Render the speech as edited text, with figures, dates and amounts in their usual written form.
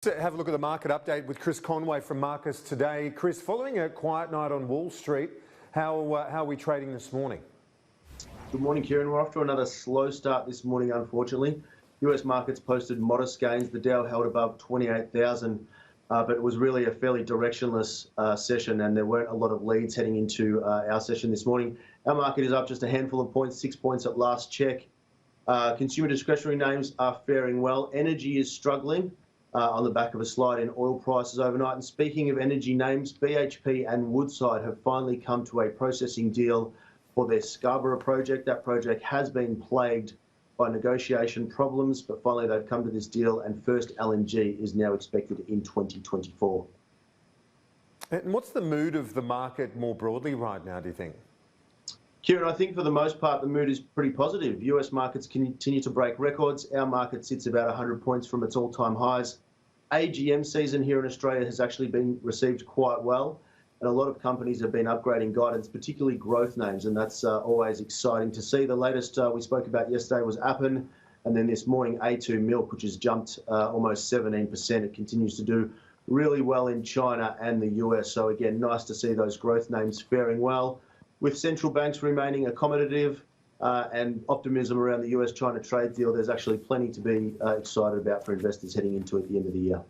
To have a look at the market update with Chris Conway from Marcus today. Chris, following a quiet night on Wall Street, how are we trading this morning? Good morning, Kieran. We're off to another slow start this morning, unfortunately. US markets posted modest gains. The Dow held above 28,000, but it was really a fairly directionless session, and there weren't a lot of leads heading into our session this morning. Our market is up just a handful of points, 6 points at last check. Consumer discretionary names are faring well. Energy is struggling on the back of a slide in oil prices overnight. And speaking of energy names, BHP and Woodside have finally come to a processing deal for their Scarborough project. That project has been plagued by negotiation problems, but finally they've come to this deal, and first LNG is now expected in 2024. And what's the mood of the market more broadly right now, do you think? Kieran, I think for the most part, the mood is pretty positive. US markets continue to break records. Our market sits about 100 points from its all-time highs. AGM season here in Australia has actually been received quite well, and a lot of companies have been upgrading guidance, particularly growth names, and that's always exciting to see. The latest we spoke about yesterday was Appen, and then this morning A2 Milk, which has jumped almost 17%. It continues to do really well in China and the US. So again, nice to see those growth names faring well. With central banks remaining accommodative and optimism around the US-China trade deal, there's actually plenty to be excited about for investors heading into at the end of the year.